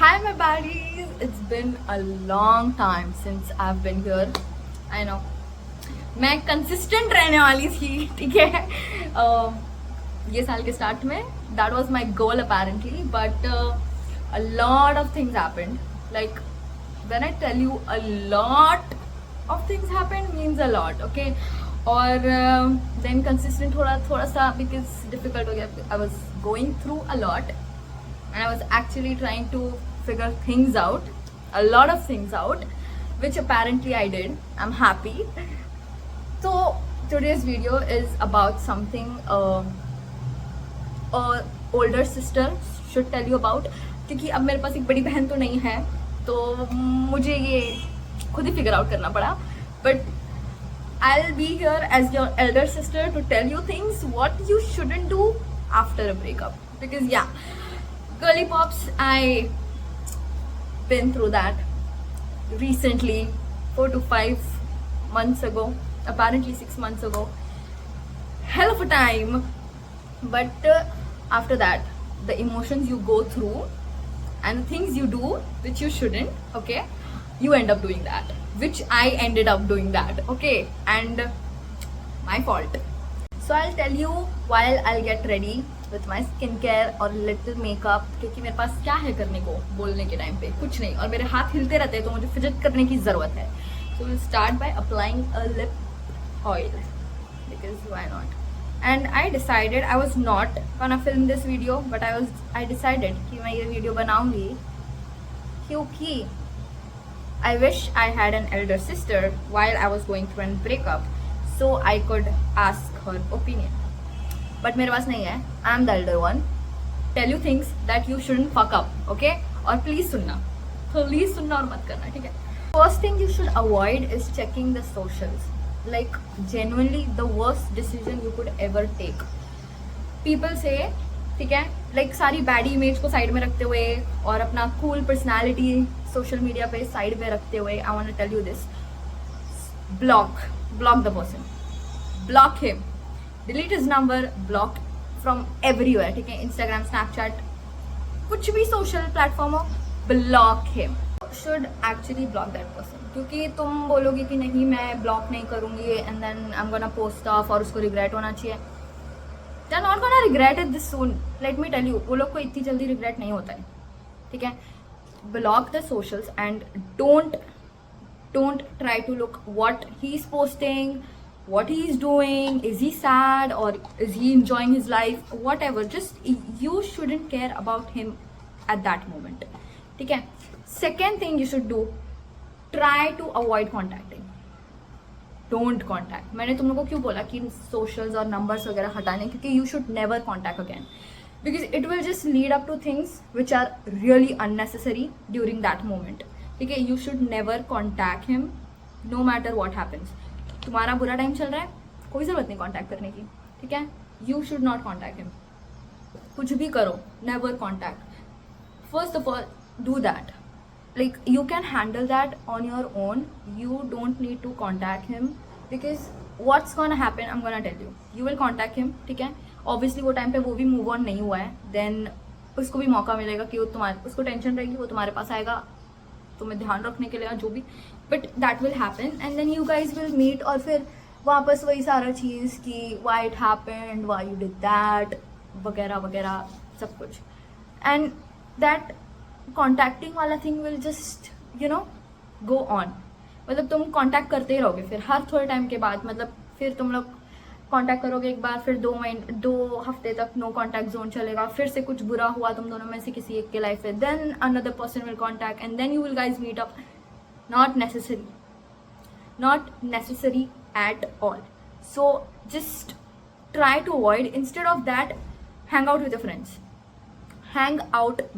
Hi, my buddies. It's been a long time since I've been here. I know. मैं consistent रहने वाली थी, ठीक है. ये साल के स्टार्ट में that was my goal apparently, but a lot of things happened. Like when I tell you a lot of things happened means a lot, okay. और then consistent थोड़ा सा because difficult हो गया. I was going through a lot and I was actually trying to figure things out, a lot of things out, which apparently I did. I'm happy. So today's video is about something a older sister should tell you about, क्योंकि अब मेरे पास एक बड़ी बहन तो नहीं है, तो मुझे ये खुद ही फिगर आउट करना पड़ा. But I'll be here as your elder sister to tell you things what you shouldn't do after a breakup. Because yeah, girly pops, I been through that recently, 4 to 5 months ago, apparently 6 months ago. Hell of a time. But after that, the emotions you go through and the things you do which you shouldn't, okay, you end up doing that, which I ended up doing that, okay, and my fault. So I'll tell you while I'll get ready with my skincare और little makeup, क्योंकि मेरे पास क्या है करने को बोलने के time पे, कुछ नहीं, और मेरे हाथ हिलते रहते हैं तो मुझे फिजट करने की ज़रूरत है. So we'll start by applying a lip oil because why not. And I decided I was not gonna film this video, but I decided कि मैं ये video बनाऊंगी क्योंकि I wish I had an elder sister while I was going through a breakup, so I could ask her opinion. But मेरे पास नहीं है. I am the elder one. Tell you things that you shouldn't fuck up, okay? और please सुनना और मत करना, ठीक है? First thing you should avoid is checking the socials. Like genuinely the worst decision you could ever take. People say, ठीक है, like सारी बैड इमेज को साइड में रखते हुए और अपना कूल पर्सनैलिटी सोशल मीडिया पे साइड पे रखते हुए, I want to tell you this: block the person, block him, delete his number, block from everywhere, ठीक है? इंस्टाग्राम, स्नैपचैट, कुछ भी सोशल प्लेटफॉर्म हो, block him. Should actually block that person, क्योंकि तुम बोलोगे कि नहीं मैं ब्लॉक नहीं करूँगी and then I'm gonna post stuff और उसको रिग्रेट होना चाहिए. They're not gonna regret it this soon. Let me tell you, वो लोग को इतनी जल्दी रिग्रेट नहीं होता है, ठीक है? Block the socials and don't try to look what he's posting, what he's doing, is he sad or is he enjoying his life, whatever. Just you shouldn't care about him at that moment, ठीक है? Second thing you should do, try to avoid contacting. Don't contact. मैंने तुम लोगों को क्यों बोला कि socials और numbers वगैरह हटाने, क्योंकि you should never contact again, because it will just lead up to things which are really unnecessary during that moment, ठीक है? You should never contact him no matter what happens. तुम्हारा बुरा time चल रहा है, कोई ज़रूरत नहीं कांटेक्ट करने की, ठीक है? You should not contact him. कुछ भी करो, never contact. First of all, do that. Like you can handle that on your own. You don't need to contact him, because what's gonna happen, I'm gonna tell you. You will contact him, ठीक है? Obviously वो time पे वो भी move on नहीं हुआ है, then उसको भी मौका मिलेगा कि वो उसको टेंशन रहेगी, वो तुम्हारे पास आएगा तुम्हें ध्यान रखने के लिए जो भी, but that will happen and then you guys will meet, और फिर वापस वही सारा चीज़ कि why it happened, why you did that, वगैरह वगैरह सब कुछ. एंड दैट कॉन्टैक्टिंग वाला thing will just go on. मतलब तुम कॉन्टैक्ट करते ही रहोगे, फिर हर थोड़े टाइम के बाद, मतलब फिर तुम लोग कॉन्टैक्ट करोगे एक बार, फिर 2 हफ्ते तक नो कॉन्टैक्ट जोन चलेगा, फिर से कुछ बुरा हुआ तुम दोनों में से किसी एक के लाइफ में, then another person will contact and then you will guys meet up. Not necessary at all. So just try to avoid. Instead of that, hang out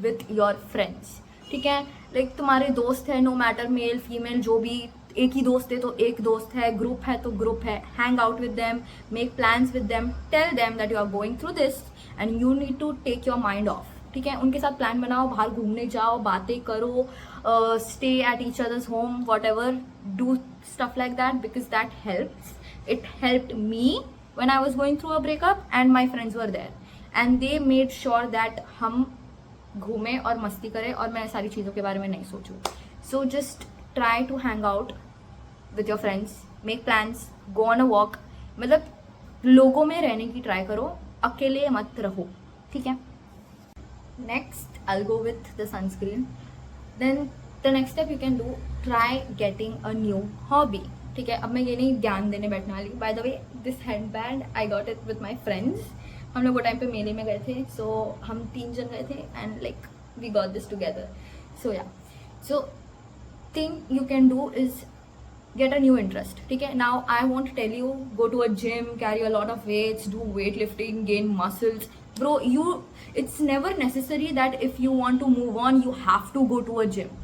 with your friends. ठीक है? Like तुम्हारे दोस्त है, no matter male, female, जो भी, एक ही दोस्त है तो एक दोस्त है, ग्रुप है तो ग्रुप है. Hang out with them, make plans with them, tell them that you are going through this and you need to take your mind off. ठीक है? उनके साथ प्लान बनाओ, बाहर घूमने जाओ, बातें करो, stay at each other's home, whatever, do stuff like that, because that helps. It helped me when I was going through a breakup and my friends were there and they made sure that हम घूमे और मस्ती करे और मैं सारी चीज़ों के बारे में नहीं सोचूं. So just try to hang out with your friends, make plans, go on a walk. मतलब लोगों में रहने की ट्राई करो, अकेले मत रहो, ठीक है. Next I go with the sunscreen. Then the next step you can do, try getting a new hobby. ठीक है, अब मैं ये नहीं ज्ञान देने बैठने वाली. Bye the way this hand band I got it with my friends. हम लोग वो टाइम पे मेले में गए थे, सो हम 3 जन गए थे and like we got this together. So yeah, so thing you can do is get a new interest. ठीक है, now I won't tell you go to a gym, carry a lot of weights, do weightlifting, gain muscles. Bro, it's never necessary that if you want to move on you have to go to a gym.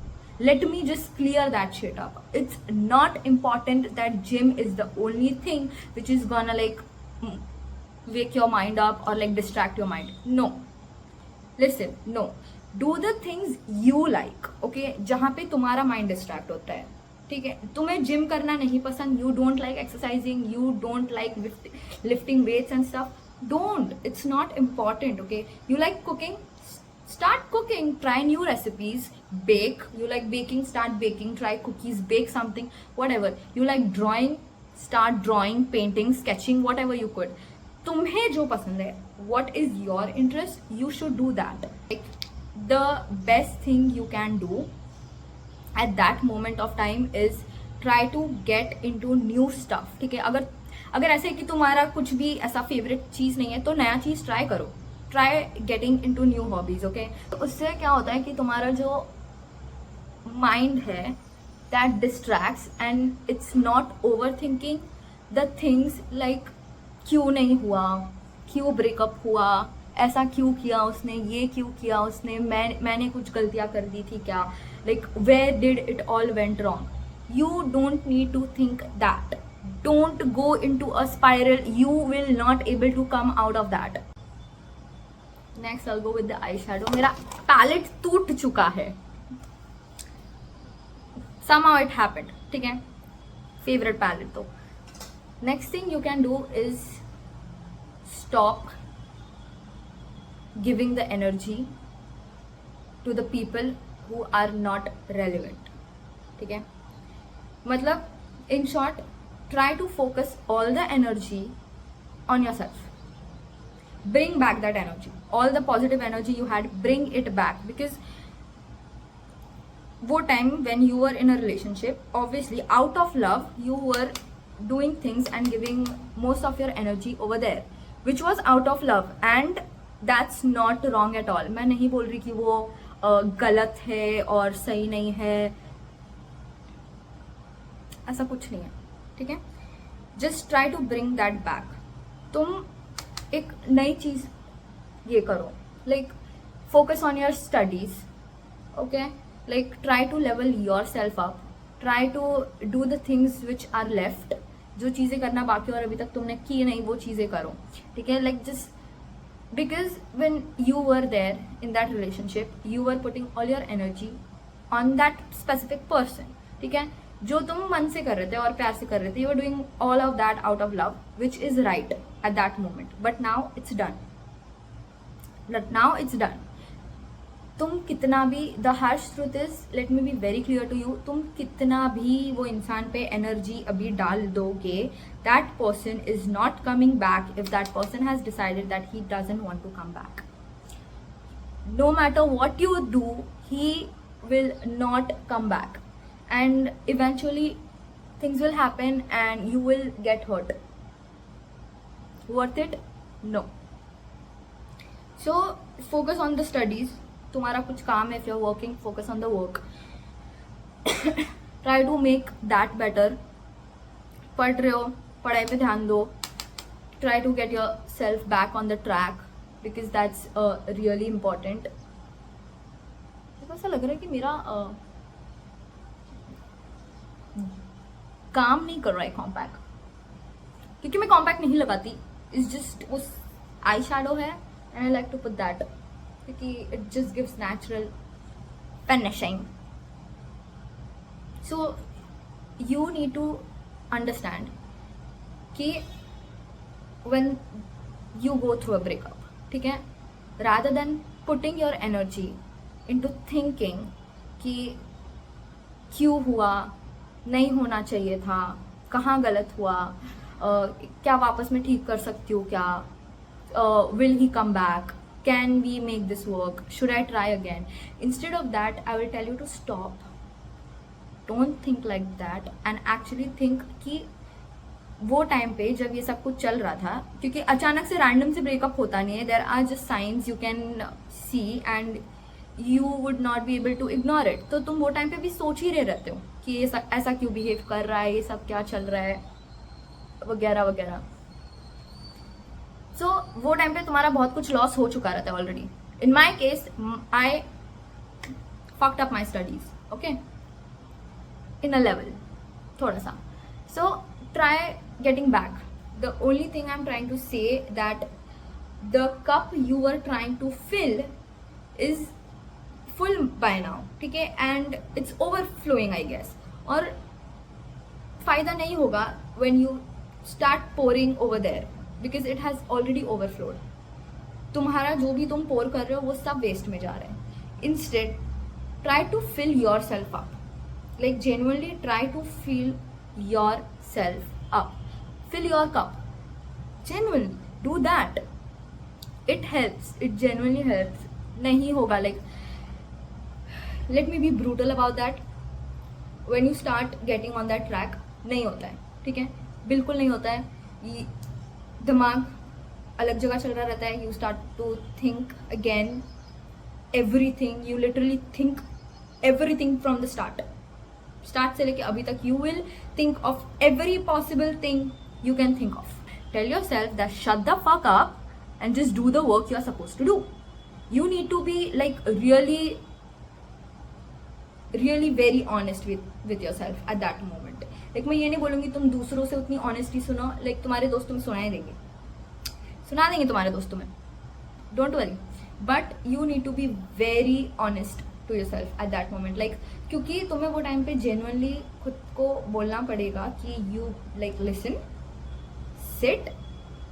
Let me just clear that shit up. It's not important that gym is the only thing which is gonna like wake your mind up or like distract your mind. No, listen, no, do the things you like. Okay, जहाँ पे तुम्हारा mind distract होता है. ठीक है, तुम्हें gym करना नहीं पसंद, you don't like exercising, you don't like lifting weights and stuff, don't, it's not important. Okay, you like cooking, start cooking, try new recipes, bake, you like baking, start baking, try cookies, bake something, whatever. You like drawing, start drawing, painting, sketching, whatever you could. तुम्हें जो पसंद है, what is your interest, you should do that. Like the best thing you can do at that moment of time is try to get into new stuff. ठीक है, अगर ऐसे कि तुम्हारा कुछ भी ऐसा फेवरेट चीज़ नहीं है तो नया चीज़ ट्राई करो. Try getting into new hobbies. Okay, तो उससे क्या होता है कि तुम्हारा जो माइंड है that distracts and it's not over thinking the things like क्यों नहीं हुआ, क्यों ब्रेकअप हुआ, ऐसा क्यों किया उसने, ये क्यों किया उसने, मैंने कुछ गलतियाँ कर दी थी क्या, like where did it all went wrong. You don't need to think that. Don't go into a spiral. You will not able to come out of that. Next I'll go with the eyeshadow. मेरा palette टूट चुका है, somehow it happened. ठीक है, favorite palette तो. Next thing you can do is stop giving the energy to the people who are not relevant. ठीक है, मतलब in short, try to focus all the energy on yourself. Bring back that energy, all the positive energy you had, bring it back. Because वो time when you were in a relationship, obviously out of love you were doing things and giving most of your energy over there, which was out of love, and that's not wrong at all. मैं नहीं बोल रही कि वो गलत है और सही नहीं है, ऐसा कुछ नहीं है. ठीक है, just try to bring that back. तुम एक नई चीज ये करो, like focus on your studies. Okay, like try to level your self up, try to do the things which are left. जो चीज़ें करना बाकी और अभी तक तुमने की नहीं वो चीज़ें करो. ठीक है, like just because when you were there in that relationship you were putting all your energy on that specific person. ठीक है, जो तुम मन से कर रहे थे और प्यार से कर रहे थे, you were doing all of that out of love, which is right at that moment, but now it's done. तुम कितना भी, the harsh truth is, let me be very clear to you, तुम कितना भी वो इंसान पे एनर्जी अभी डाल दोगे, that person is not coming back if that person has decided that he doesn't want to come back. No matter what you do, he will not come back and eventually things will happen and you will get hurt. Worth it? No. So focus on the studies. तुम्हारा कुछ काम है, if you're working, focus on the work. Try to make that better. पढ़ रहे हो, पढ़ाई पे ध्यान दो. Try to get yourself back on the track because that's really important. ऐसा लग रहा है कि मेरा काम नहीं कर रहा है कॉम्पैक्ट, क्योंकि मैं कॉम्पैक्ट नहीं लगाती. इट्स जस्ट उस आई शैडो है and I like to put that क्योंकि it just gives natural finishing. So you need to understand कि when you go through a breakup, ठीक है, rather than putting your energy into thinking कि क्यों हुआ, नहीं होना चाहिए था, कहाँ गलत हुआ, क्या वापस मैं ठीक कर सकती हूँ क्या, will he come back, can we make this work, should I try again. Instead of that I will tell you to stop. Don't think like that and actually think कि वो टाइम पे जब ये सब कुछ चल रहा था, क्योंकि अचानक से रैंडम से ब्रेकअप होता नहीं है, there are just signs you can see and you would not be able to ignore it. तो तुम वो टाइम पे भी सोच ही रहे रहते हो कि ये ऐसा क्यों बिहेव कर रहा है, ये सब क्या चल रहा है, वगैरह वगैरह. सो वो टाइम पे तुम्हारा बहुत कुछ लॉस हो चुका रहता है already. In my case I fucked up my studies, okay, in a level थोड़ा सा. सो try getting back. The only thing I'm trying to say that the cup you were trying to fill is full by now, ठीक है, and it's overflowing I guess. और फायदा नहीं होगा when you start pouring over there because it has already overflowed. तुम्हारा जो भी तुम pour कर रहे हो वो सब वेस्ट में जा रहा है. Instead try to fill yourself up, like genuinely try to fill yourself up, fill your cup, genuinely do that. It helps, it genuinely helps. नहीं होगा, like let me be brutal about that, when you start getting on that track नहीं होता है, ठीक है, बिल्कुल नहीं होता है. ये दिमाग अलग जगह चल रहा रहता है. You start to think again everything, you literally think everything from the start से लेके अभी तक. you will think of every possible thing you can think of. Tell yourself that shut the fuck up and just do the work you are supposed to do. You need to be like really very honest with yourself at that moment. like मैं ये नहीं बोलूँगी तुम दूसरों से उतनी honesty सुनो, like तुम्हारे दोस्त तुम्हें सुना देंगे तुम्हारे दोस्त तुम्हें, don't worry, but you need to be very honest to yourself at that moment. like क्योंकि तुम्हें वो टाइम पे genuinely खुद को बोलना पड़ेगा कि you like listen, sit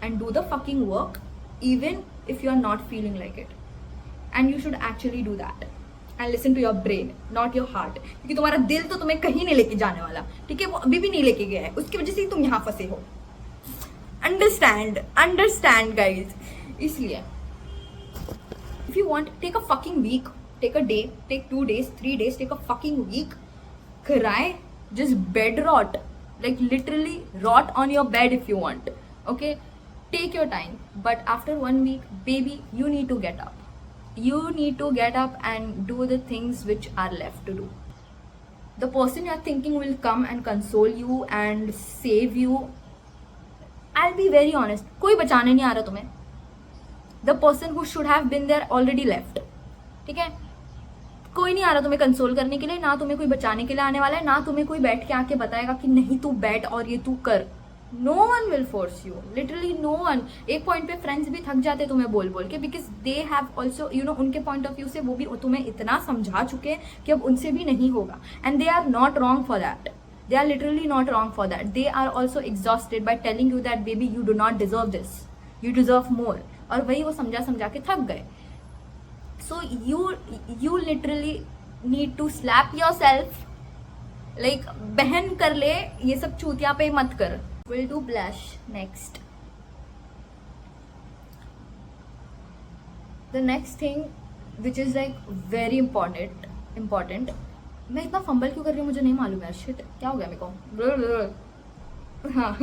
and do the fucking work even if you are not feeling like it, and you should actually do that and listen to your brain, not your heart. क्योंकि तुम्हारा दिल तो तुम्हें कहीं नहीं लेके जाने वाला, ठीक है, वो अभी भी नहीं लेके गया है, उसकी वजह से तुम यहाँ फंसे हो. understand guys. इसलिए if you want, take a fucking week, take a day, take 2 days, 3 days, take a fucking week, cry, just bed rot, like literally rot on your bed if you want, okay, take your time. But after 1 week, baby, you need to get up and do the things which are left to do. The person you are thinking will come and console you and save you. I'll be very honest, कोई बचाने नहीं आ रहा तुम्हें. The person who should have been there already left, ठीक है, कोई नहीं आ रहा तुम्हें कंसोल करने के लिए, ना तुम्हें कोई बचाने के लिए आने वाला है, ना तुम्हें कोई बैठ के आके बताएगा कि नहीं तू बैठ और ये तू कर. No one will force you, literally no one. एक पॉइंट पे फ्रेंड्स भी थक जाते तुम्हें बोल के, बिकॉज दे हैव ऑल्सो उनके पॉइंट ऑफ व्यू से वो भी तुम्हें इतना समझा चुके हैं कि अब उनसे भी नहीं होगा. And they are not wrong for that, they are literally not wrong for that. They are also exhausted by telling you that baby you do not deserve this, you deserve more. और वही वो समझा के थक गए. So you literally need to slap yourself, like बहन कर ले, ये सब चूतिया पे मत कर. We'll do blush next. The next thing which is like very important, मैं इतना फंबल क्यों कर रही हूँ मुझे नहीं मालूम यार. शिट, क्या हो गया मेरे को. हाँ,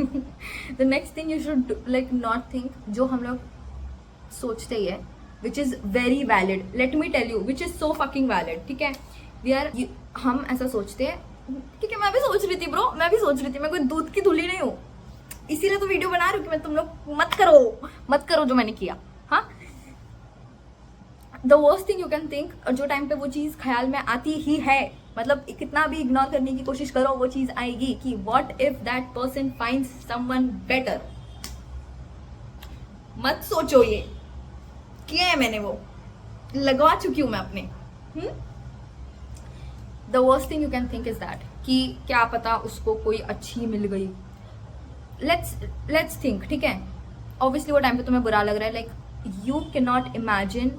the next thing you should like not think, जो हम लोग सोचते ही है, which is very valid. Let me tell you which is so fucking valid, ठीक है. हम ऐसा सोचते हैं, ठीक है, मैं भी सोच रही थी ब्रो, मैं कोई दूध की धुली नहीं हूँ, इसीलिए तो वीडियो बना रही हूँ कि मैं तुम लोग मत करो जो मैंने किया. हाँ, the worst thing you can think, जो टाइम पे वो चीज़ ख्याल में आती ही है, मतलब कितना भी इग्नोर करने की कोशिश करो वो चीज़ आएगी कि what if that person finds someone better. मत सोचो, ये किया है मैंने, वो लगवा चुकी हूँ मैं अपने. The worst thing you can think is that कि क्या पता उसको कोई अच्छी मिल गई. लेट्स थिंक, ठीक है, ऑब्वियसली वो टाइम पे तुम्हें बुरा लग रहा है, like you can not imagine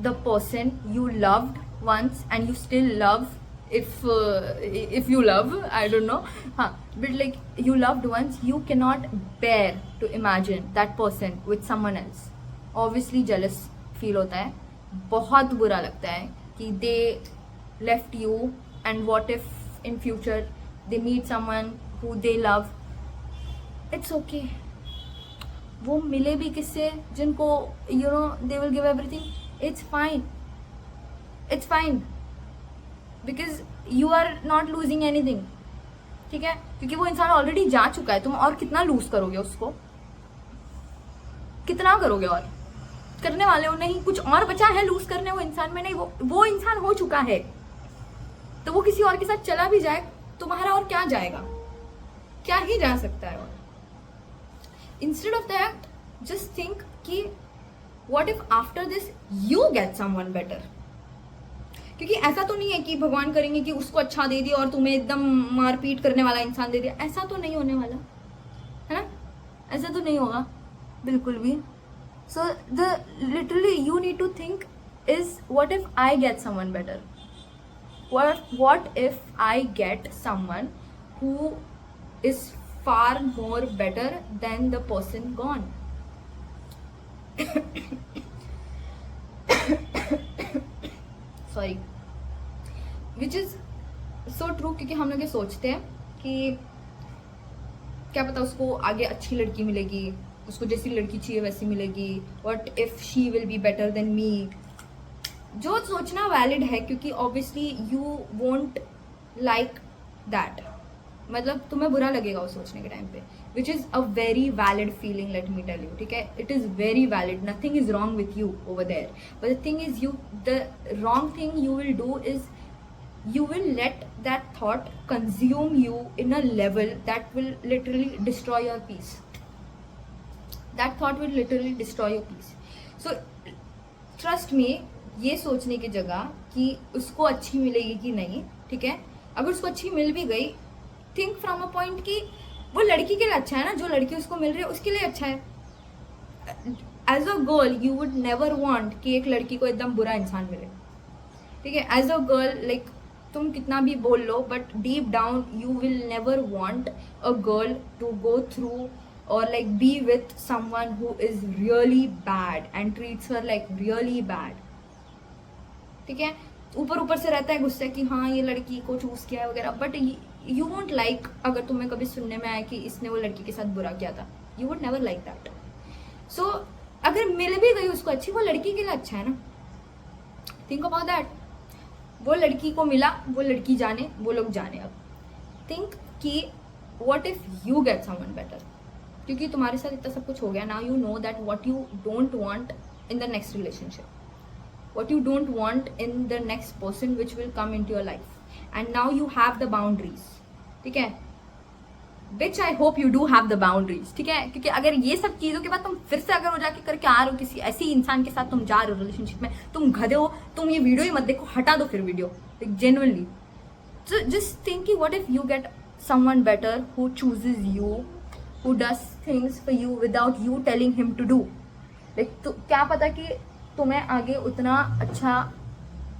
the person you loved once and you still love, if you love, I don't know, but like you loved once, you cannot bear to imagine that person with someone else. Obviously jealous feel होता है, बहुत बुरा लगता है कि they left you and what if in future they meet someone who they love. It's okay, वो मिले भी किससे जिनको you know they will give everything. It's fine, it's fine, because you are not losing anything. ठीक है, क्योंकि वो इंसान ऑलरेडी जा चुका है, तुम और कितना लूज करोगे उसको, कितना करोगे, और करने वाले हो नहीं, कुछ और बचा है लूज करने वो इंसान में, नहीं, वो इंसान हो चुका है, तो वो किसी और के साथ चला भी जाए, तुम्हारा और क्या जाएगा, क्या ही जा सकता है. और instead of that just think कि what if after this you get someone better. क्योंकि ऐसा तो नहीं है कि भगवान करेंगे कि उसको अच्छा दे दिया और तुम्हें एकदम मारपीट करने वाला इंसान दे दिया, ऐसा तो नहीं होने वाला है ना, ऐसा तो नहीं होगा बिल्कुल भी. So the literally you need to think is what if I get someone better, what if I get someone who is far more better than the person gone. Sorry, which is so true, क्योंकि हम लोग ये सोचते हैं कि क्या पता उसको आगे अच्छी लड़की मिलेगी, उसको जैसी लड़की चाहिए वैसी मिलेगी, what if she will be better than me. जो सोचना वैलिड है, क्योंकि obviously you won't like that, मतलब तुम्हें बुरा लगेगा वो सोचने के टाइम पे, which is a very valid feeling, let me tell you. ठीक है, it is very valid, nothing is wrong with you over there, but the thing is the wrong thing you will do is you will let that thought consume you in a level that will literally destroy your peace. That thought will literally destroy your peace. So trust me, ये सोचने की जगह कि उसको अच्छी मिलेगी कि नहीं, ठीक है, अगर उसको अच्छी मिल भी गई, थिंक फ्रॉम अ पॉइंट कि वो लड़की के लिए अच्छा है ना, जो लड़की उसको मिल रही है उसके लिए अच्छा है. As a girl you would never want कि एक लड़की को एकदम बुरा इंसान मिले, ठीक है. एज अ गर्ल लाइक तुम कितना भी बोल लो, but deep down you will never want a girl to go through और like be with someone who is really bad and treats her like really bad. ठीक है, ऊपर ऊपर से रहता है गुस्सा कि हाँ ये लड़की को चूज किया है वगैरह, बट यू वोंट लाइक, अगर तुम्हें कभी सुनने में आया कि इसने वो लड़की के साथ बुरा किया था, you would never like that. So अगर मिल भी गई उसको अच्छी, वो लड़की के लिए अच्छा है ना. Think about that. वो लड़की को मिला, वो लड़की जाने, वो लोग जाने. अब थिंक कि what if you get someone better, क्योंकि तुम्हारे साथ इतना सब कुछ हो गया. Now you know that what you don't want in the next relationship, what you don't want in the next person which will come into your life, and now you have the boundaries. ठीक है, which I hope you do have the boundaries. ठीक है, क्योंकि अगर ये सब चीज़ों के बाद तुम फिर से अगर हो जाके करके आ रहे हो किसी ऐसी इंसान के साथ, तुम जा रहे हो रिलेशनशिप में, तुम गधे हो, तुम ये वीडियो ही मत देखो, हटा दो फिर video, like genuinely. So just thinking what if you get someone better who chooses you, who does things for you without you telling him to do. Like तो क्या पता कि तुम्हें आगे उतना अच्छा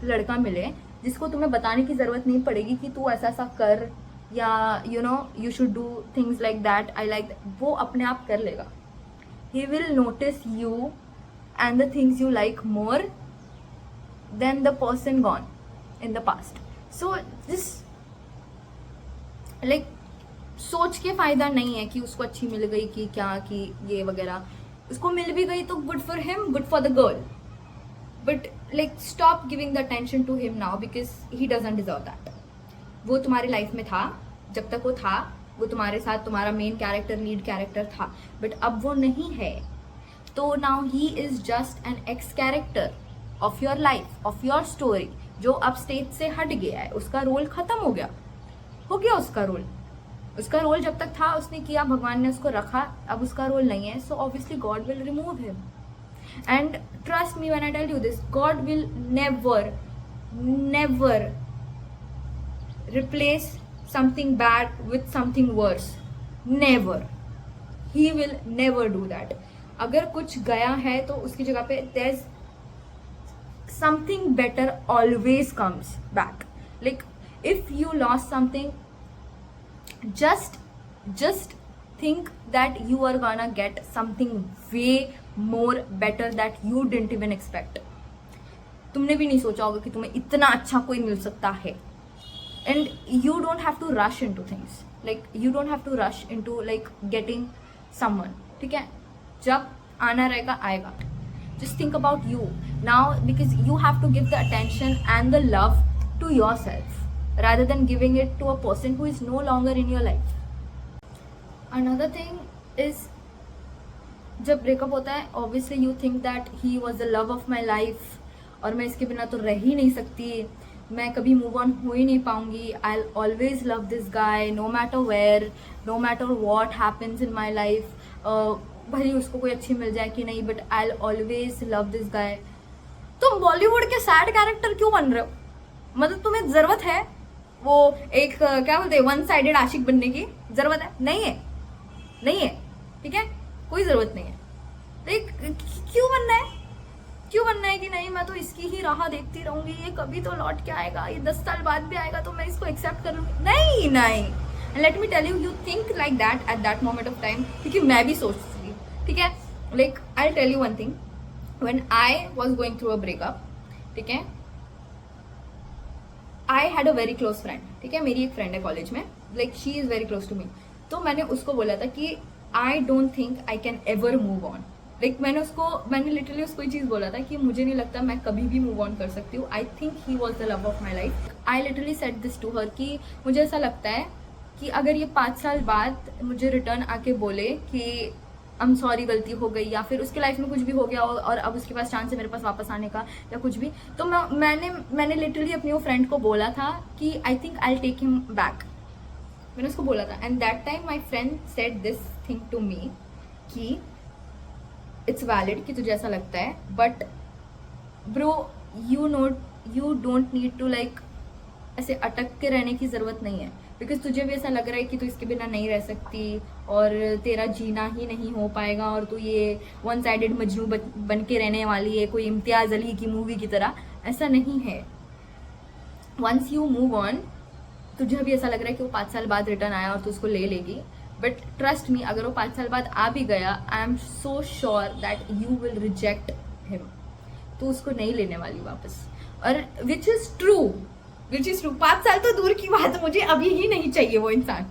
लड़का मिले जिसको तुम्हें बताने की ज़रूरत नहीं पड़ेगी कि तू ऐसा ऐसा कर, या you know you should do things like that, I like that. वो अपने आप कर लेगा. He will notice you and the things you like more than the person gone in the past. So this like सोच के फ़ायदा नहीं है कि उसको अच्छी मिल गई कि क्या कि ये वगैरह. उसको मिल भी गई तो good for him, good for the girl, but like stop giving the attention to him now because he doesn't deserve that. वो तुम्हारी लाइफ में था, जब तक वो था वो तुम्हारे साथ तुम्हारा मेन कैरेक्टर, लीड कैरेक्टर था, बट अब वो नहीं है. तो now he is just an x character of your life, of your story, जो अब स्टेज से हट गया है. उसका रोल खत्म हो गया उसका रोल. उसका रोल जब तक था उसने किया, भगवान ने उसको रखा, अब उसका रोल नहीं है. So obviously God will remove him. And trust me when I tell you this, God will never replace something bad with something worse. Never. He will never do that. अगर कुछ गया है तो उसकी जगह पे there's something better always comes back. Like if you lost something, just think that you are gonna get something way more better that you didn't even expect. तुमने भी नहीं सोचा होगा कि तुम्हें इतना अच्छा कोई मिल सकता है. And you don't have to rush into things. Like you don't have to rush into like getting someone. ठीक है, जब आना रहेगा आएगा. Just think about you now, because you have to give the attention and the love to yourself rather than giving it to a person who is no longer in your life. Another thing is, जब breakup होता है obviously you think that he was the love of my life और मैं इसके बिना तो रह ही नहीं सकती, मैं कभी मूव ऑन हो ही नहीं पाऊंगी. I'll always love this guy no matter where, no matter what happens in my life. भले उसको कोई अच्छी मिल जाए कि नहीं, but I'll always love this guy. तुम बॉलीवुड के सैड कैरेक्टर क्यों बन रहे हो? मतलब तुम्हें जरूरत है वो एक क्या बोलते हैं वन साइडेड आशिक बनने की? जरूरत है? नहीं है, नहीं है. ठीक है, कोई जरूरत नहीं है. लाइक क्यों बनना है? क्यों बनना है कि नहीं मैं तो इसकी ही राह देखती रहूंगी, ये कभी तो लौट के आएगा, ये 10 साल बाद भी आएगा तो मैं इसको एक्सेप्ट कर लूंगी. नहीं नहीं. And let me tell you, you think like that at that moment of time, क्योंकि मैं भी सोचती थी. ठीक है, like I tell you one thing, when I was going through a breakup, ठीक है, I had a very close friend. ठीक है, मेरी एक फ्रेंड है कॉलेज में, like she is very close to me. तो मैंने उसको बोला था कि I don't think I can ever move on. Like मैंने लिटरली उसको ये चीज़ बोला था कि मुझे नहीं लगता मैं कभी भी मूव ऑन कर सकती हूँ. I think he was the love of my life. I literally said this to her कि मुझे ऐसा लगता है कि अगर ये 5 साल बाद मुझे रिटर्न आके बोले कि आई एम सॉरी गलती हो गई, या फिर उसके लाइफ में कुछ भी हो गया और अब उसके पास चांस है मेरे पास वापस आने का या कुछ भी, तो मैंने लिटरली अपनी वो फ्रेंड को बोला था कि I think I take him back. मैंने उसको बोला था. And that time my friend said this thing to me कि इट्स वैलिड कि तुझे ऐसा लगता है, but bro you don't need to like ऐसे अटक के रहने की ज़रूरत नहीं है. बिकॉज तुझे भी ऐसा लग रहा है कि तू इसके बिना नहीं रह सकती और तेरा जीना ही नहीं हो पाएगा और तू ये वन साइडेड मजनू बन के रहने वाली है, कोई इम्तियाज़ अली की मूवी की तरह. ऐसा नहीं है. वंस यू मूव ऑन, तुझे भी ऐसा लग रहा है कि वो 5 साल बाद रिटर्न आया और तू उसको ले लेगी, बट ट्रस्ट मी, अगर वो 5 साल बाद आ भी गया, I am so sure that you will reject him. तो उसको नहीं लेने वाली वापस. और विच इज ट्रू. 5 साल तो दूर की बात, मुझे अभी ही नहीं चाहिए वो इंसान.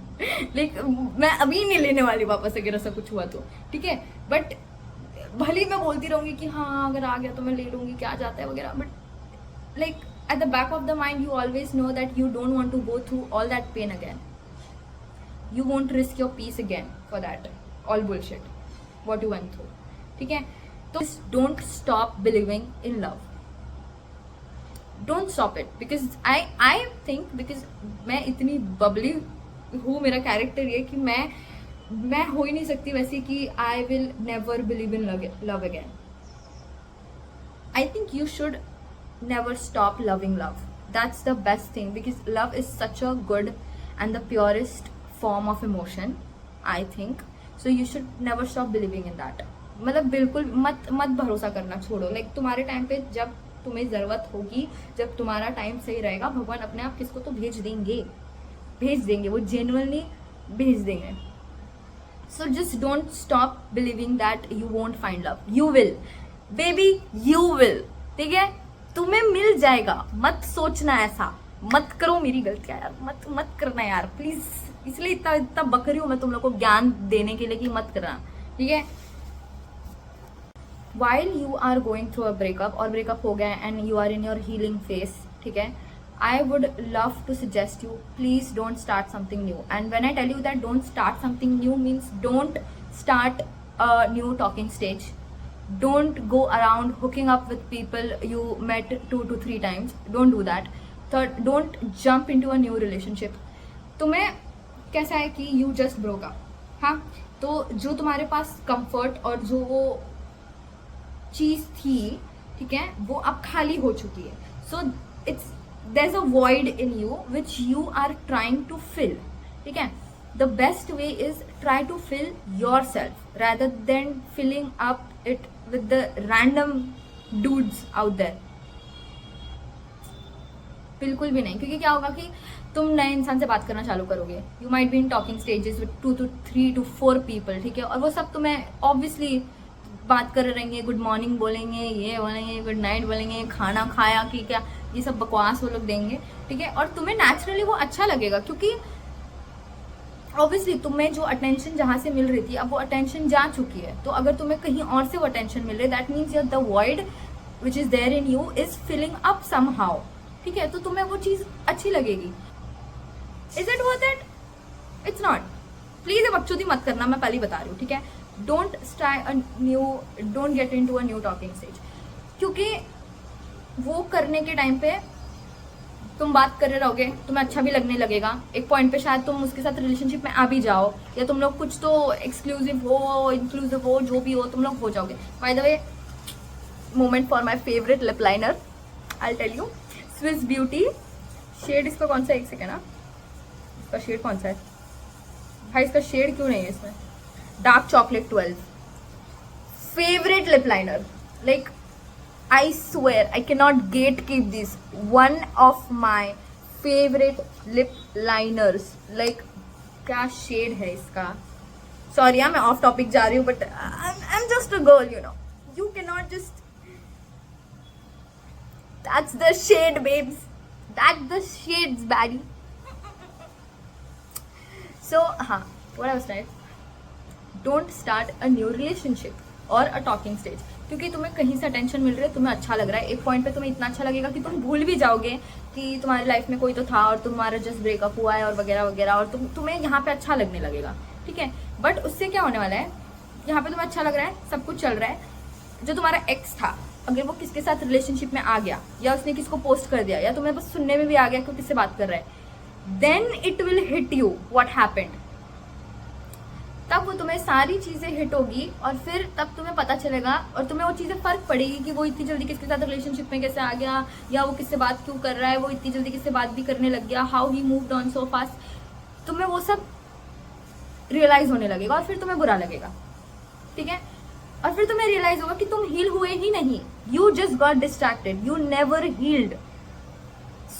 लाइक मैं अभी नहीं लेने वाली वापस अगर ऐसा कुछ हुआ तो. ठीक है, बट भले मैं बोलती रहूंगी कि हाँ अगर आ गया तो मैं ले लूंगी, क्या जाता है वगैरह, but like at the back of the mind you always know that you don't want to go through all that pain again. You won't risk your peace again for that all bullshit what you went through. ठीक है, तो don't stop believing in love. Don't stop it, because I think, because मैं इतनी बबली हूँ, मेरा character ये कि मैं हो ही नहीं सकती वैसे कि I will never believe in love again. I think you should never stop loving love. That's the best thing, because love is such a good and the purest form of emotion, I think. So you should never stop believing in that. मतलब बिल्कुल मत भरोसा करना छोड़ो. Like तुम्हारे time पे जब तुम्हें ज़रूरत होगी, जब तुम्हारा टाइम सही रहेगा, भगवान अपने आप किसको तो भेज देंगे, वो जेन्युइनली भेज देंगे. So just don't stop believing that you won't find love. You will, baby, you will. ठीक है, तुम्हें मिल जाएगा. मत सोचना ऐसा, मत करो मेरी गलतियां यार, मत करना यार प्लीज. इसलिए इतना बक रही हूँ मैं तुम लोग को ज्ञान देने के लिए कि मत करना. ठीक है, while you are going through a breakup और ब्रेकअप हो गया and you are in your healing phase, ठीक है, I would love to suggest you, please don't start something new. And when I tell you that don't start something new means don't start a new talking stage. Don't go around hooking up with people you met 2 to 3 times. Don't do that. Third, don't jump into a new relationship. तुम्हें कैसा है कि you just broke up, हाँ, तो जो तुम्हारे पास comfort और जो वो चीज़ थी, ठीक है, वो अब खाली हो चुकी है. So there's a void in you which you are trying to fill. ठीक है, the best way is try to fill yourself rather than filling up it with the random dudes out there. बिल्कुल भी नहीं, क्योंकि क्या होगा कि तुम नए इंसान से बात करना चालू करोगे, you might be in talking stages with 2 to 3 to 4 people, ठीक है, और वो सब तुम्हें ऑब्वियसली बात कर रहेंगे, गुड मॉर्निंग बोलेंगे, ये बोलेंगे, गुड नाइट बोलेंगे, खाना खाया कि क्या, ये सब बकवास वो लोग देंगे, ठीक है, और तुम्हें नेचुरली वो अच्छा लगेगा, क्योंकि ऑब्वियसली तुम्हें जो अटेंशन जहाँ से मिल रही थी अब वो अटेंशन जा चुकी है, तो अगर तुम्हें कहीं और से वो अटेंशन मिल रही है that means your the void which is there in you is filling up somehow, ठीक है, तो तुम्हें वो चीज अच्छी लगेगी। Is it worth it? It's not. Please ये बकचोदी मत करना, मैं पहले ही बता रही हूँ, ठीक है। Don't get into a new talking stage, क्योंकि वो करने के टाइम पे तुम बात कर रहे रहोगे, तुम्हें अच्छा भी लगने लगेगा, एक पॉइंट पे शायद तुम उसके साथ रिलेशनशिप में आ भी जाओ, या तुम लोग कुछ तो एक्सक्लूसिव हो, इंक्लूसिव हो, जो भी हो तुम लोग हो जाओगे। By the way, moment for my favourite lip liner, I tell you, Swiss beauty shade, इसका कौन सा, एक सेकेंड ना, इसका शेड कौन सा है भाई, इसका शेड क्यों नहीं है इसमें, dark chocolate 12, favourite lip liner, like I swear I cannot gatekeep this. One of my favorite lip liners. Like क्या शेड है इसका? Sorry यार मैं ऑफ टॉपिक जा रही हूँ, but I'm just a girl, you know. You cannot just. That's the shade, babes. That's the shades, baddie. So हाँ, what I was saying. Don't start a new relationship or a talking stage. क्योंकि तुम्हें कहीं से attention मिल रही है, तुम्हें अच्छा लग रहा है, एक पॉइंट पे तुम्हें इतना अच्छा लगेगा कि तुम भूल भी जाओगे कि तुम्हारी लाइफ में कोई तो था और तुम्हारा जस्ट ब्रेकअप हुआ है और वगैरह वगैरह, और तुम्हें यहाँ पे अच्छा लगने लगेगा, ठीक है। बट उससे क्या होने वाला है, यहाँ पे तुम्हें अच्छा लग रहा है, सब कुछ चल रहा है, जो तुम्हारा एक्स था अगर वो किसके साथ रिलेशनशिप में आ गया, या उसने किसको पोस्ट कर दिया, या तुम्हें बस सुनने में भी आ गया कि वो किससे बात कर रहा है, then it will hit you what happened. तब वो तुम्हें सारी चीजें हिट होगी और फिर तब तुम्हें पता चलेगा और तुम्हें वो चीजें फर्क पड़ेगी कि वो इतनी जल्दी किसके साथ रिलेशनशिप में कैसे आ गया, या वो किससे बात क्यों कर रहा है, वो इतनी जल्दी किससे बात भी करने लग गया, how he moved on so fast. तुम्हें वो सब रियलाइज होने लगेगा और फिर तुम्हें बुरा लगेगा, ठीक है, और फिर तुम्हें रियलाइज होगा कि तुम हील हुए ही नहीं, you just got distracted, you never healed.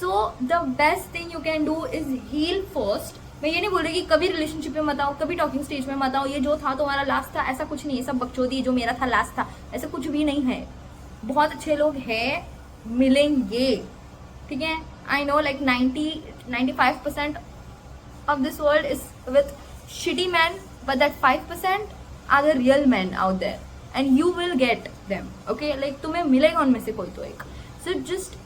So the best thing you can do is heal first. मैं ये नहीं बोल रही कि कभी रिलेशनशिप में मत आओ, कभी टॉकिंग स्टेज में मत आओ, ये जो था तुम्हारा लास्ट था, ऐसा कुछ नहीं है, सब बकचोदी, जो मेरा था लास्ट था, ऐसा कुछ भी नहीं है। बहुत अच्छे लोग हैं, मिलेंगे, ठीक है। I know like 95% of this world is with shitty man, but that 5% are the real man out there and you will get them, okay. Like तुम्हें मिलेगा उनमें से कोई तो एक। सो जस्ट,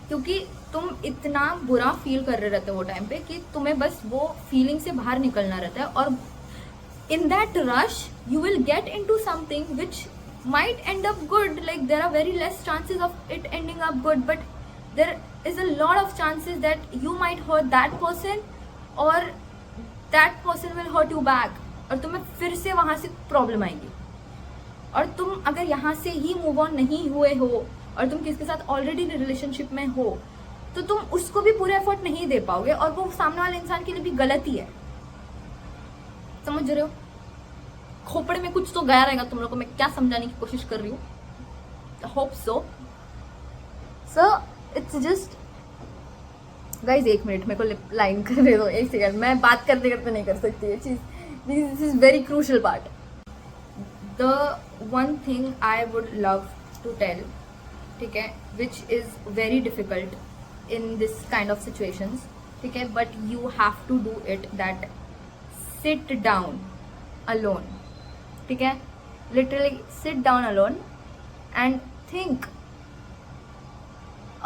क्योंकि तुम इतना बुरा फील कर रहे रहते हो वो टाइम पे कि तुम्हें बस वो फीलिंग से बाहर निकलना रहता है, और in that rush you will get into something which might end up good, like there are very less chances of it ending up good, but there is a lot of chances that you might hurt that person और that person will hurt you back, और तुम्हें फिर से वहां से problem आएगी। और तुम अगर यहाँ से ही मूव ऑन नहीं हुए हो और तुम किसके साथ ऑलरेडी रिलेशनशिप में हो, तो तुम उसको भी पूरा एफर्ट नहीं दे पाओगे, और वो सामने वाले इंसान के लिए भी गलती है, समझ रहे हो। खोपड़े में कुछ तो गया रहेगा तुम लोगों को, मैं क्या समझाने की कोशिश कर रही हूँ। Hope so. So it's just guys, एक मिनट मेरे को लाइन करने दो, एक सेकंड, मैं बात करते करते नहीं कर सकती ये चीज, this is very crucial part. The one thing I would love to tell, ठीक है, which is very difficult in this kind of situations, ठीक है, but you have to do it, that sit down alone, ठीक है, literally sit down alone and think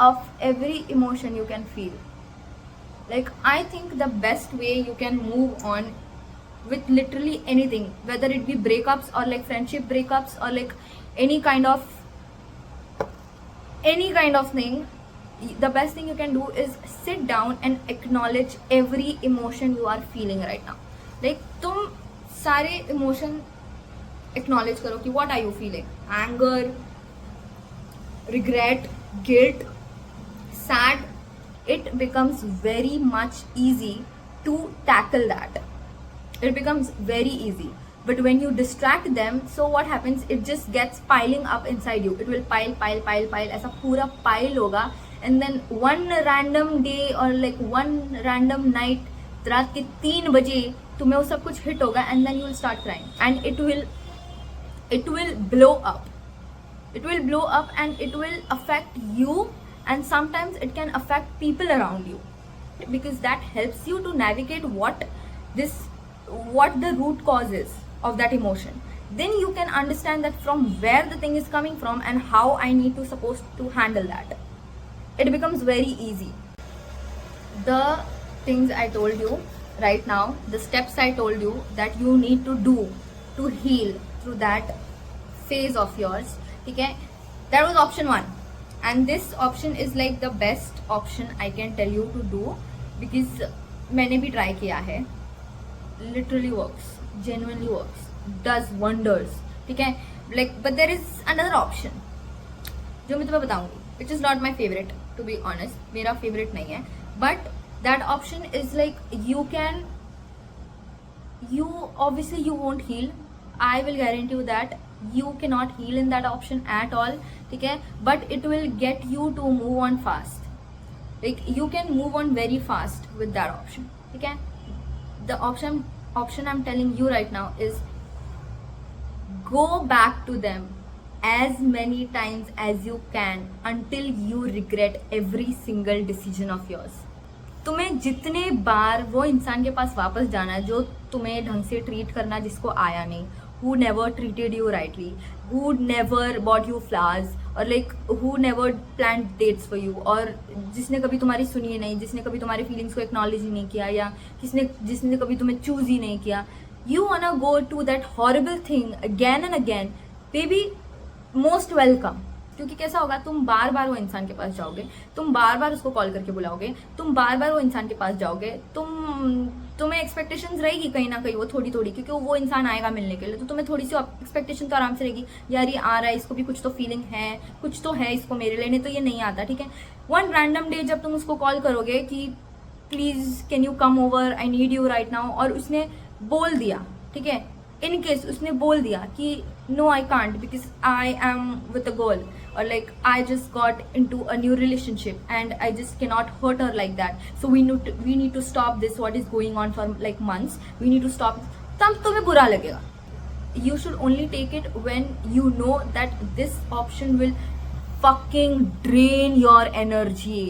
of every emotion you can feel. Like I think the best way you can move on with literally anything, whether it be breakups or like friendship breakups or like any kind of thing, the best thing you can do is sit down and acknowledge every emotion you are feeling right now. Like तुम सारे emotion acknowledge करो कि what are you feeling, anger, regret, guilt, sad. It becomes very much easy to tackle that. It becomes very easy. But when you distract them, so what happens, it just gets piling up inside you. It will pile. ऐसा पूरा pile होगा and then one random day or like one random night रात के 3 बजे तुम्हें वो सब कुछ हिट होगा, and then you will start crying and it will blow up. It will blow up and it will affect you, and sometimes it can affect people around you, because that helps you to navigate what the root cause is of that emotion. Then you can understand that from where the thing is coming from and how I need to supposed to handle that. It becomes very easy. The things I told you right now, the steps I told you that you need to do to heal through that phase of yours, okay, that was option 1, and this option is like the best option I can tell you to do, because मैंने भी try किया है, literally works, genuinely works, does wonders, ठीक है. Like but there is another option जो मैं तुम्हें बताऊंगी, which is not my favorite, to be honest, मेरा favorite नहीं है, but that option is like you obviously you won't heal. I will guarantee you that you cannot heal in that option at all, ठीक है, but it will get you to move on fast. Like you can move on very fast with that option, ठीक है. The option I'm telling you right now is go back to them as many times as you can until you regret every single decision of yours. तुम्हें जितने बार वो इंसान के पास वापस जाना है जो तुम्हें ढंग से ट्रीट करना जिसको आया नहीं, who never treated you rightly, who never bought you flowers, और like who never planned dates for you, और जिसने कभी तुम्हारी सुनी नहीं, जिसने कभी तुम्हारी फीलिंग्स को एक्नॉलेज ही नहीं किया, या जिसने कभी तुम्हें चूज ही नहीं किया, you wanna go to that horrible thing again and again, baby, most welcome. क्योंकि कैसा होगा, तुम बार बार वो इंसान के पास जाओगे, तुम बार बार उसको कॉल करके बुलाओगे, तुम बार बार वो इंसान के पास जाओगे, तुम्हें एक्सपेक्टेशंस रहेगी कहीं ना कहीं, वो थोड़ी थोड़ी, क्योंकि वो इंसान आएगा मिलने के लिए, तो तुम्हें थोड़ी सी एक्सपेक्टेशन तो आराम से रहेगी, यार ये आ रहा है, इसको भी कुछ तो फीलिंग है, कुछ तो है इसको मेरे लिए, नहीं तो ये नहीं आता, ठीक है. वन रैंडम डे जब तुम उसको कॉल करोगे कि please can you come over, I need you right now, और उसने बोल दिया, ठीक है, इन केस उसने बोल दिया कि no I can't because I am with a girl, or like I just got into a new relationship and I just cannot hurt her like that, so we need to stop this, what is going on for like months, we need to stop. तब तुम्हें बुरा लगेगा. You should only take it when you know that this option will fucking drain your energy.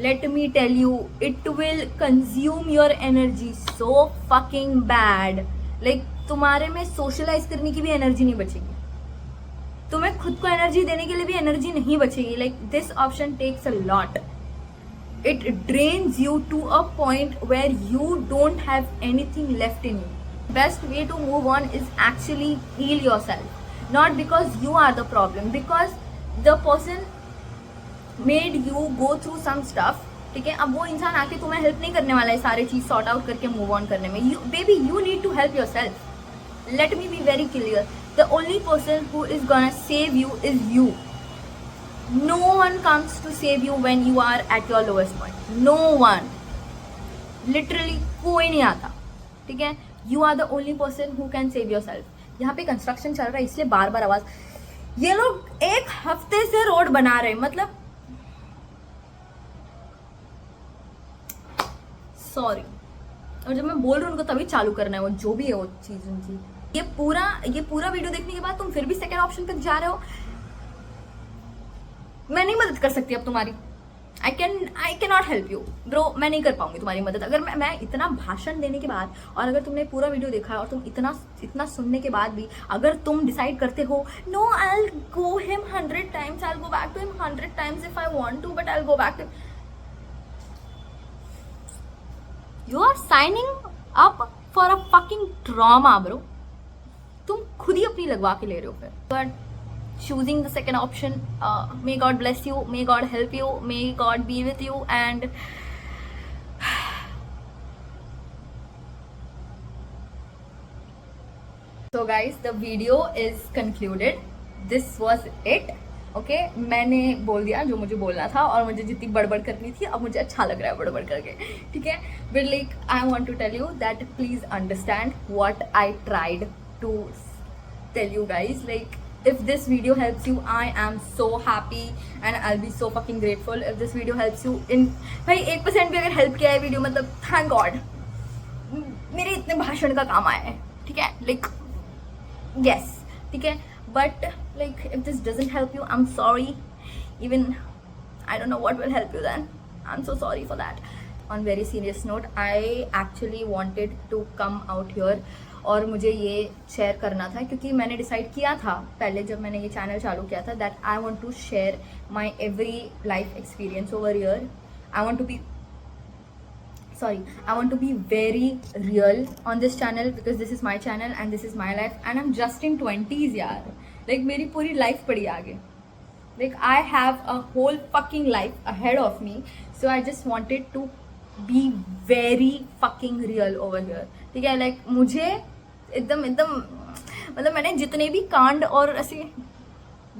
Let me tell you, it will consume your energy so fucking bad. Like तुम्हारे में socialise करने की भी energy नहीं बचेगी, तुम्हें खुद को एनर्जी देने के लिए भी एनर्जी नहीं बचेगी. Like this option takes a lot. It drains you to a point where you don't have anything left in you. Best way to move on is actually heal yourself, not because you are the problem, because the person made you go through some stuff, ठीक है. अब वो इंसान आके तुम्हें help नहीं करने वाला है सारी चीज सॉर्ट आउट करके मूव ऑन करने में. Baby you need to help yourself. Let me be very clear. The only person who is gonna save you is you. No one comes to save you when you are at your lowest point. No one. Literally कोई नहीं आता, ठीक है. You are the only person who can save yourself. यहाँ पे construction चल रहा है इसलिए बार बार आवाज. ये लोग एक हफ्ते से रोड बना रहे हैं, मतलब सॉरी, और जब मैं बोल रही हूँ उनको तभी चालू करना है वो जो भी है वो चीज उनकी. ये पूरा वीडियो देखने के बाद तुम फिर भी सेकंड ऑप्शन तक जा रहे हो. मैं नहीं मदद कर सकती अब तुम्हारी. I can not help you bro. मैं नहीं कर पाऊंगी तुम्हारी मदद. अगर मैं इतना भाषण देने के बाद, और अगर तुमने पूरा वीडियो देखा है और तुम इतना सुनने के बाद भी अगर तुम डिसाइड करते हो no I will go him 100 times, I will go back to him 100 times if I want to, but I will go back to, you are signing up for a fucking trauma bro. तुम खुद ही अपनी लगवा के ले रहे हो फिर. But choosing the second option, may God bless you, may God help you, may God be with you, and so guys, the video is concluded. This was it. Okay, मैंने बोल दिया जो मुझे बोलना था, और मुझे जितनी बड़बड़ करनी थी अब मुझे अच्छा लग रहा है बड़बड़ करके, ठीक है. But like I want to tell you that please understand what I tried to tell you guys. Like if this video helps you, I am so happy and I'll be so fucking grateful. If this video helps you in भाई 1% भी अगर help किया है video, मतलब thank God मेरे इतने भाषण का काम आया है, ठीक है, like yes, ठीक है, but like if this doesn't help you, I'm sorry. Even I don't know what will help you then. I'm so sorry for that. On very serious note, I actually wanted to come out here और मुझे ये share करना था क्योंकि मैंने decide किया था पहले जब मैंने ये चैनल चालू किया था that I want to share my every life experience over here. I want to be very real on this channel because this is my channel and this is my life and I'm just in 20s यार. Like मेरी पूरी life पड़ी आगे. Like I have a whole fucking life ahead of me, so I just wanted to be very fucking real over here. ठीक है, like मुझे एकदम मतलब मैंने जितने भी कांड और ऐसे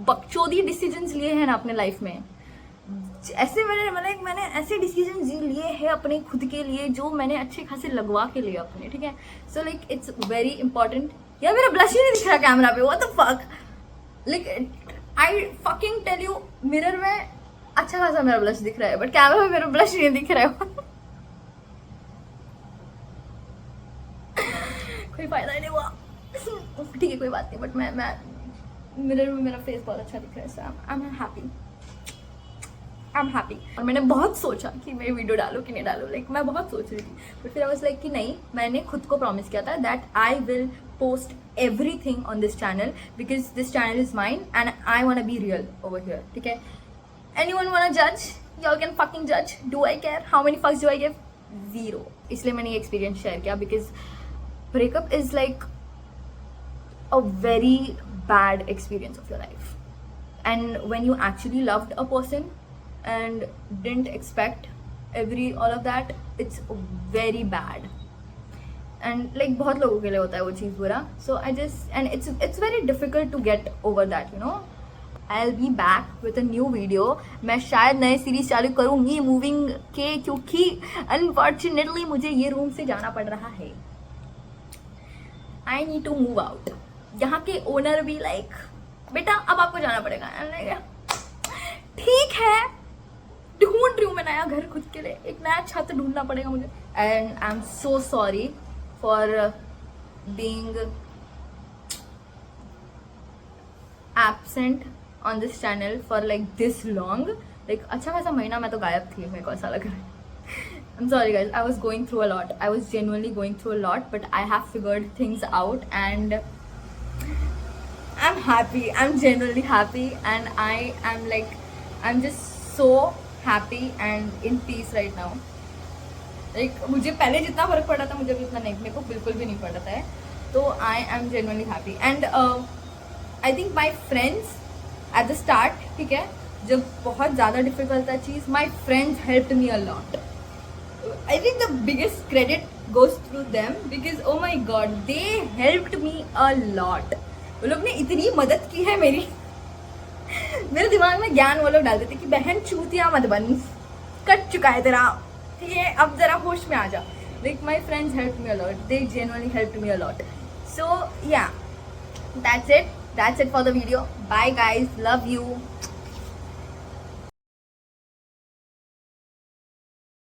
बकचोदी डिसीजंस लिए हैं ना अपने लाइफ में, ऐसे मैंने ऐसे डिसीजन लिए हैं अपने खुद के लिए जो मैंने अच्छे खासे लगवा के लिए अपने, ठीक है. So like it's very important. यार मेरा ब्लश ही नहीं दिख रहा कैमरा पे, what the fuck. Like I fucking tell you, mirror में अच्छा खासा मेरा ब्लश दिख रहा है बट कैमरा में मेरा ब्लश नहीं दिख रहा है. कोई फायदा नहीं हुआ, ठीक है कोई बात नहीं, बट मैं मिरर में मेरा फेस बहुत अच्छा दिख रहा है, सो आई एम हैप्पी. और मैंने बहुत सोचा कि मैं वीडियो डालूँ कि नहीं डालूँ, लाइक मैं बहुत सोच रही थी, बट फिर आई वाज लाइक कि नहीं, मैंने खुद को प्रॉमिस किया था that I will post everything on this channel because this channel is mine and I want to be real over here, ठीक है. एनीवन वांट टू जज, y'all can fucking judge. Do I care? How many fucks do I give? 0. इसलिए मैंने ये experience share किया because breakup is like a very bad experience of your life. And when you actually loved a person and didn't expect all of that, it's very bad and like बहुत लोगों के लिए होता है वो चीज़ बुरा. So I just and it's very difficult to get over that, you know. I'll be back with a new video. मैं शायद नए सीरीज चालू करूँगी मूविंग के, क्योंकि अनफॉर्चुनेटली मुझे ये रूम से जाना पड़ रहा है. I need to move out. यहाँ के ओनर भी लाइक बेटा अब आपको जाना पड़ेगा. ठीक है, ढूंढ रही हूँ मैं नया घर खुद के लिए, एक नया छत ढूंढना पड़ेगा मुझे. And I am so sorry for being absent on this channel for like this long. Like अच्छा खासा महीना मैं तो गायब थी, मेरे को ऐसा लग रहा है. I'm sorry guys, I was going through a lot. I was genuinely going through a lot, but I have figured things out and I'm happy. I'm genuinely happy and I'm just so happy and in peace right now. Like मुझे पहले जितना फर्क पड़ा था मुझे अभी इतना नहीं, मेरे को बिल्कुल भी नहीं पड़ता है. तो I am genuinely happy and I think my friends at the start, ठीक है, जब बहुत ज़्यादा डिफिकल्ट था चीज़, my friends helped me a lot. I think the biggest credit goes through them because oh my god, they helped me a lot. वो लोग ने इतनी मदद की है मेरी. मेरे दिमाग में ज्ञान वो लोग डालते थे कि बहन चूतिया मत बन, कट चुका है तेरा, ठीक है, अब जरा होश में आ जा. Like my friends helped me a lot. They genuinely helped me a lot. So yeah, that's it for the video. Bye guys, love you.